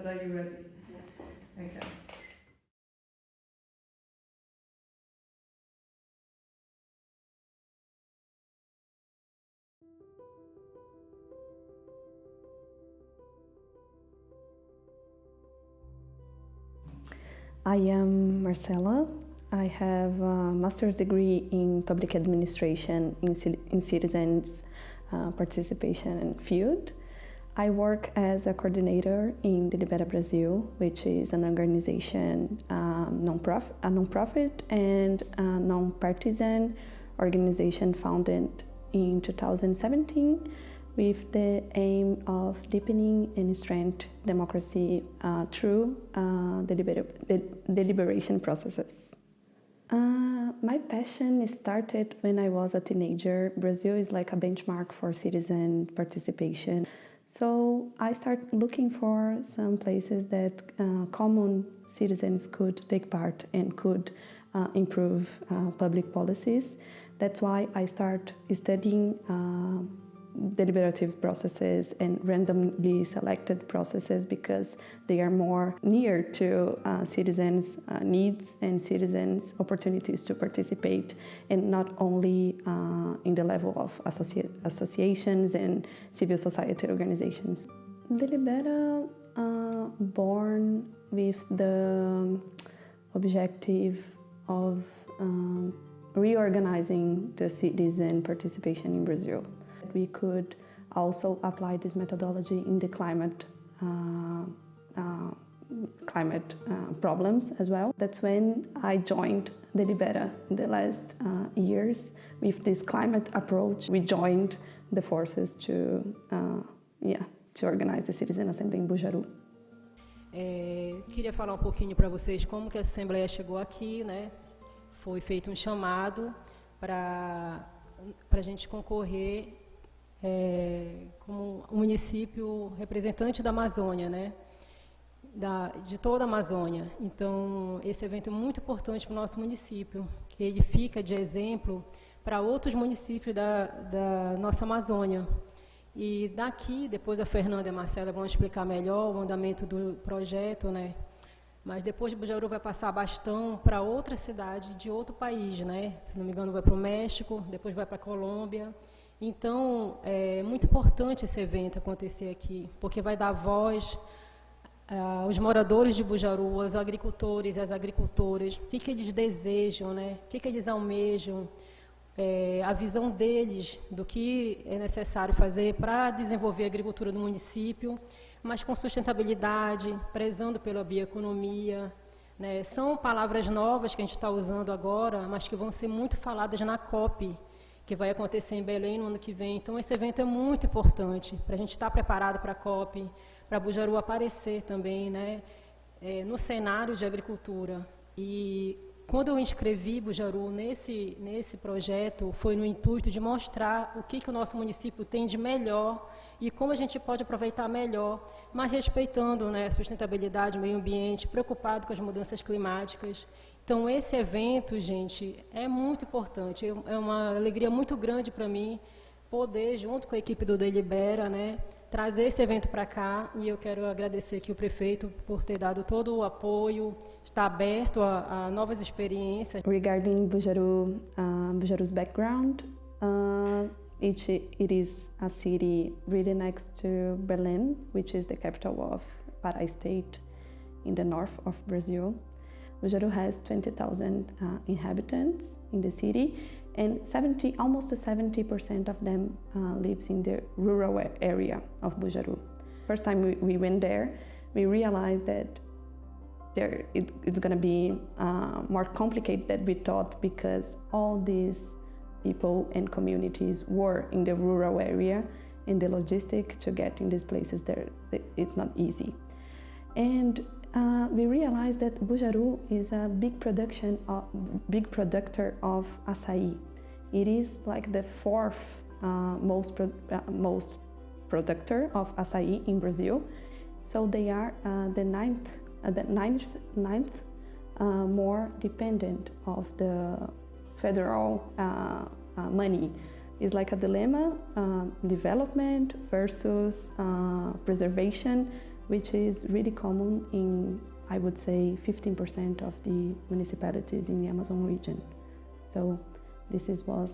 but are you ready? Yes. Okay. I am Marcela. I have a master's degree in public administration in citizens participation field. I work as a coordinator in Delibera Brasil, which is an organization, a non-profit and a non-partisan organization founded in 2017 with the aim of deepening and strengthening democracy through deliberation processes. My passion started when I was a teenager. Brazil is like a benchmark for citizen participation. So I started looking for some places that common citizens could take part and could improve public policies. That's why I started studying deliberative processes and randomly selected processes, because they are more near to citizens' needs and citizens' opportunities to participate, and not only in the level of associations and civil society organizations. Delibera born with the objective of reorganizing the citizen participation in Brazil. We could also apply this methodology in the climate problems as well. That's when I joined Delibera in the last years. With this climate approach, we joined the forces to organize the Citizen Assembly in Bujaru. Queria falar pouquinho para vocês como que a Assembleia chegou aqui, né? Foi feito chamado para a gente concorrer como um município representante da Amazônia, né? De toda a Amazônia. Então, esse evento é muito importante para o nosso município, que ele fica de exemplo para outros municípios da nossa Amazônia. E daqui, depois a Fernanda e a Marcela vão explicar melhor o andamento do projeto, né? Mas depois de Bujaru vai passar bastão para outra cidade de outro país, né? Se não me engano, vai para o México, depois vai para a Colômbia. Então, é muito importante esse evento acontecer aqui, porque vai dar voz aos moradores de Bujaru, aos agricultores e às agricultoras, o que eles desejam, né? O que eles almejam, a visão deles do que é necessário fazer para desenvolver a agricultura no município, mas com sustentabilidade, prezando pela bioeconomia, né? São palavras novas que a gente está usando agora, mas que vão ser muito faladas na COP, que vai acontecer em Belém no ano que vem. Então, esse evento é muito importante para a gente estar preparado para a COP, para Bujaru aparecer também, né, no cenário de agricultura. E quando eu inscrevi Bujaru nesse projeto, foi no intuito de mostrar o que o nosso município tem de melhor e como a gente pode aproveitar melhor, mas respeitando, né, a sustentabilidade, o meio ambiente, preocupado com as mudanças climáticas. Então, esse evento, gente, é muito importante. É uma alegria muito grande para mim poder, junto com a equipe do Delibera, né, trazer esse evento para cá. E eu quero agradecer aqui o prefeito por ter dado todo o apoio, está aberto a novas experiências. Regarding Bujaru's background, it is a city really next to Berlin, which is the capital of Pará State in the north of Brazil. Bujaru has 20,000 inhabitants in the city, and almost 70% of them lives in the rural area of Bujaru. First time we went there, we realized that it's going to be more complicated than we thought, because all these people and communities were in the rural area, and the logistics to get in these places there, it's not easy. And we realized that Bujaru is a big producer of açaí. It is like the fourth most producer of açaí in Brazil. So they are the ninth more dependent of the federal money. It's like a dilemma, development versus preservation which is really common in, I would say, 15% of the municipalities in the Amazon region. So this was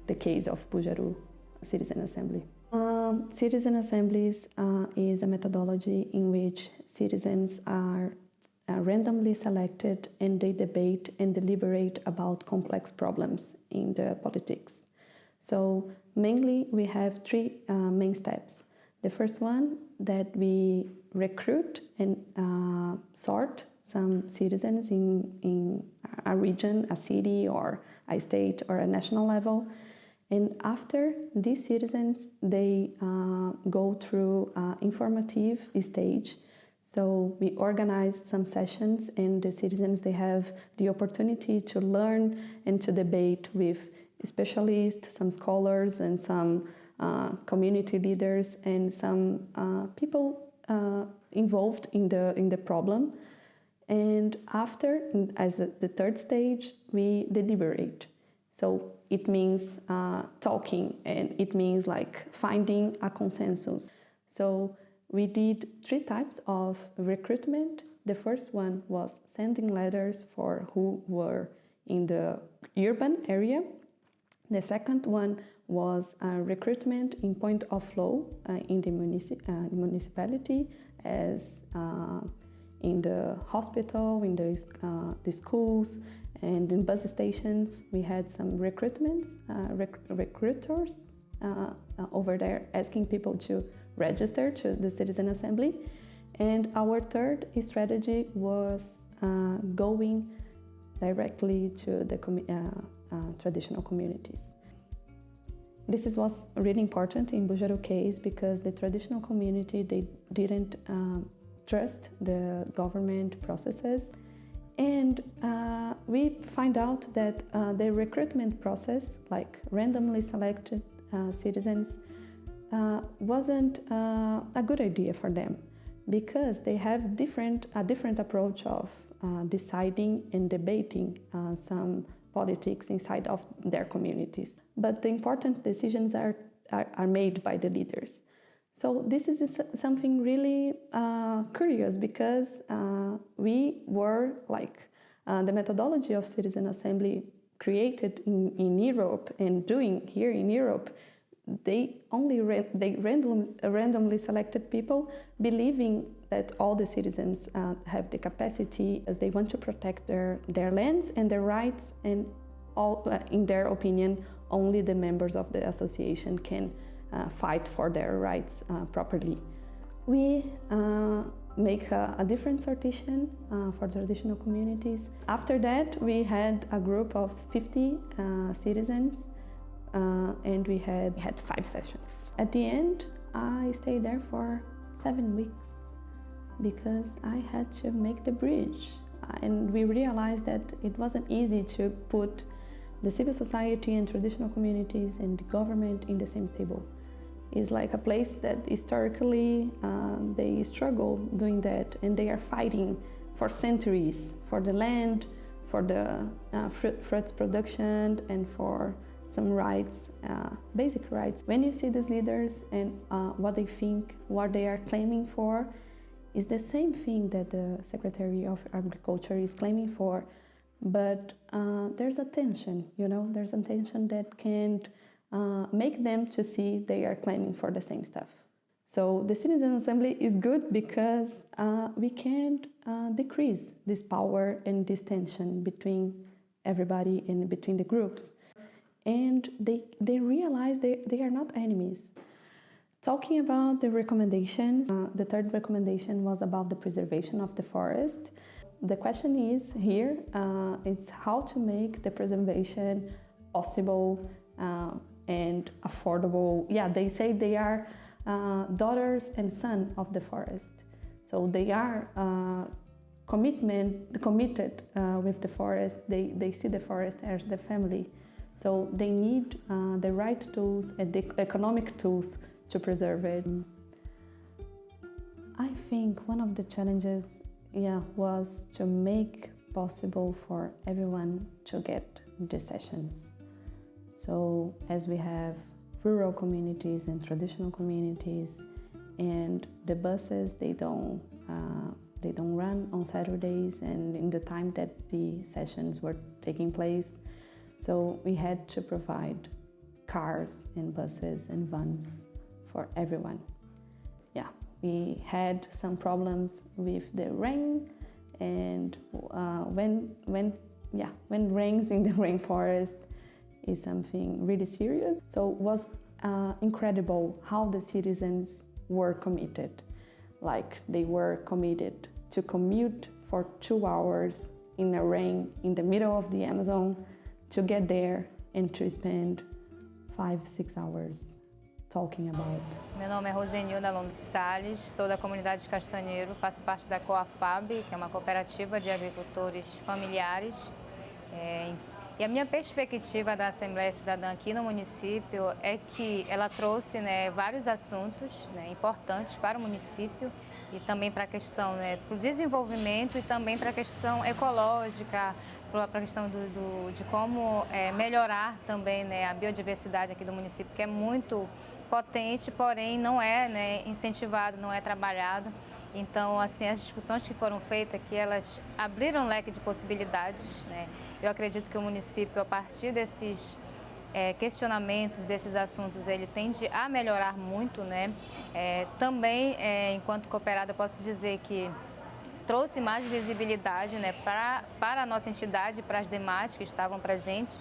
the case of Bujaru Citizen Assembly. Citizen assemblies is a methodology in which citizens are randomly selected and they debate and deliberate about complex problems in the politics. So mainly we have three main steps. The first one, that we recruit and sort some citizens in a region, a city, or a state, or a national level. And after these citizens, they go through an informative stage. So we organize some sessions, and the citizens, they have the opportunity to learn and to debate with specialists, some scholars, and some community leaders, and some people involved in the problem. And after, as the third stage, we deliberate. So it means talking, and it means like finding a consensus. So we did 3 types of recruitment. The first one was sending letters for who were in the urban area. The second one was recruitment in point of flow in the municipality, as in the hospital, in the schools, and in bus stations. We had some recruiters over there asking people to register to the Citizen Assembly. And our third strategy was going directly to the traditional communities. This was really important in Bujaru case because the traditional community, they didn't trust the government processes. And we find out that the recruitment process, like randomly selected citizens, wasn't a good idea for them, because they have a different approach of deciding and debating some politics inside of their communities. But the important decisions are made by the leaders. So this is something really curious, because we were like the methodology of Citizen Assembly created in Europe and doing here in Europe. They randomly selected people, believing that all the citizens have the capacity, as they want to protect their lands and their rights, and all, in their opinion, only the members of the association can fight for their rights properly. We make a different sortation for traditional communities. After that, we had a group of 50 citizens, and we had 5 sessions. At the end, I stayed there for 7 weeks because I had to make the bridge. And we realized that it wasn't easy to put the civil society and traditional communities and the government in the same table. It's like a place that historically they struggle doing that, and they are fighting for centuries for the land, for the fruits production, and for some rights, basic rights. When you see these leaders and what they think, what they are claiming for, is the same thing that the Secretary of Agriculture is claiming for, but there's a tension, there's a tension that can't make them to see they are claiming for the same stuff. So the Citizen Assembly is good because we can't decrease this power and this tension between everybody and between the groups. And they realize they are not enemies. Talking about the recommendations, the third recommendation was about the preservation of the forest. The question is here, it's how to make the preservation possible and affordable. Yeah, they say they are daughters and sons of the forest. So they are committed with the forest. They see the forest as the family. So they need the right tools and the economic tools to preserve it. I think one of the challenges, was to make possible for everyone to get the sessions. So as we have rural communities and traditional communities, and the buses, they don't run on Saturdays and in the time that the sessions were taking place. So we had to provide cars and buses and vans for everyone. Yeah, we had some problems with the rain, and when rains in the rainforest is something really serious. So it was incredible how the citizens were committed. Like they were committed to commute for 2 hours in the rain in the middle of the Amazon to get there and to spend 5-6 hours talking about. Meu nome é Rosenilda Lombo Salles, sou da comunidade de Castanheiro, faço parte da COAFAB, que é uma cooperativa de agricultores familiares. E a minha perspectiva da Assembleia Cidadã aqui no município é que ela trouxe, vários assuntos, importantes para o município e também para a questão, para o desenvolvimento e também para a questão ecológica, para a questão de como melhorar também, a biodiversidade aqui do município, que é muito potente, porém não é, incentivado, não é trabalhado. Então, assim, as discussões que foram feitas aqui, elas abriram um leque de possibilidades, Eu acredito que o município, a partir desses questionamentos, desses assuntos, ele tende a melhorar muito, Também, enquanto cooperada, eu posso dizer que trouxe mais visibilidade, para a nossa entidade e para as demais que estavam presentes,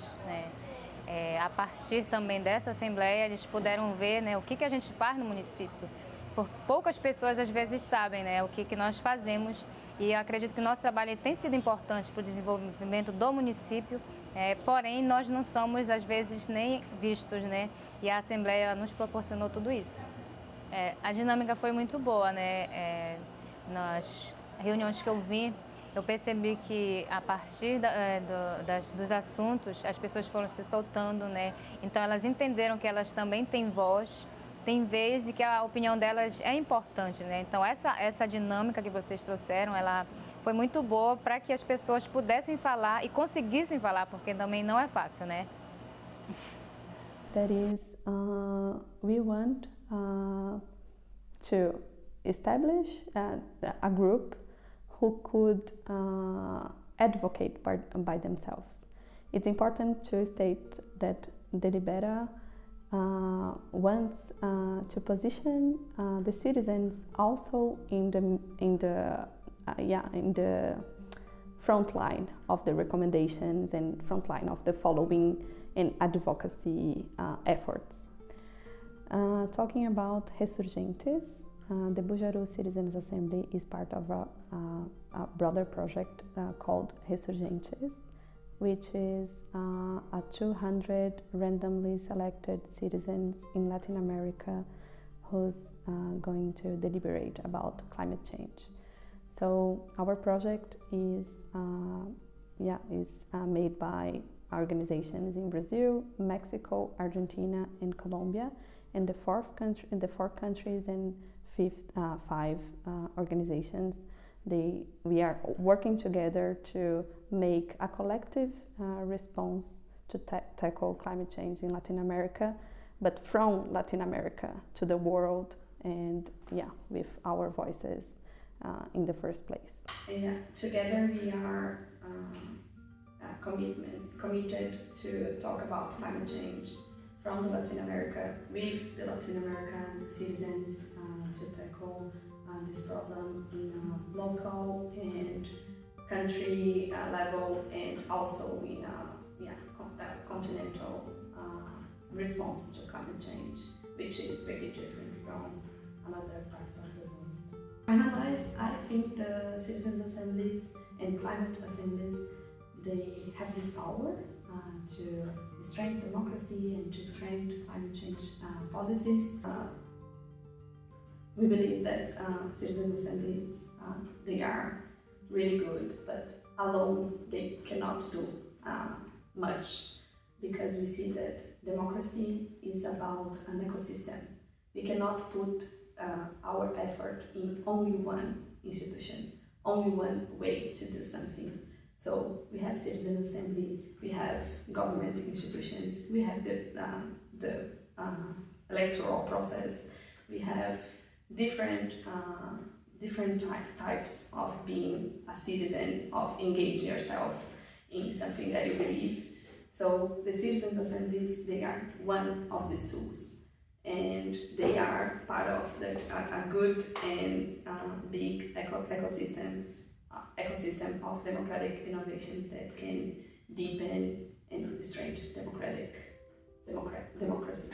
A partir também dessa Assembleia, eles puderam ver, o que a gente faz no município. Poucas pessoas às vezes sabem, o que nós fazemos, e eu acredito que o nosso trabalho tem sido importante para o desenvolvimento do município, porém nós não somos às vezes nem vistos, E a Assembleia nos proporcionou tudo isso. A dinâmica foi muito boa, Nas reuniões que eu vi, eu percebi que a partir dos assuntos as pessoas foram se soltando, Então elas entenderam que elas também têm voz, tem vez e que a opinião delas é importante, Então essa dinâmica que vocês trouxeram, ela foi muito boa para que as pessoas pudessem falar e conseguissem falar, porque também não é fácil, That is, we want to establish a group who could advocate by themselves. It's important to state that Delibera wants to position the citizens also in the front line of the recommendations and front line of the following and advocacy efforts. Talking about Resurgentes, the Bujaru Citizens Assembly is part of a broader project called Resurgentes, which is a 200 randomly selected citizens in Latin America who's going to deliberate about climate change. So our project is made by organizations in Brazil, Mexico, Argentina, and Colombia, and the four countries and five organizations. We are working together to make a collective response to tackle climate change in Latin America, but from Latin America to the world, and with our voices in the first place. Together we are committed to talk about climate change from Latin America with the Latin American citizens to tackle this problem in a local and country level, and also in a continental response to climate change, which is very different from other parts of the world. Finalize, I think the citizens' assemblies and climate assemblies, they have this power to strengthen democracy and to strengthen climate change policies. We believe that citizen assemblies, they are really good, but alone they cannot do much, because we see that democracy is about an ecosystem. We cannot put our effort in only one institution, only one way to do something. So we have citizen assembly, we have government institutions, we have the electoral process, we have different types of being a citizen, of engage yourself in something that you believe. So the citizens' assemblies, they are one of these tools, and they are part of a good and big ecosystem of democratic innovations that can deepen and strengthen democracy.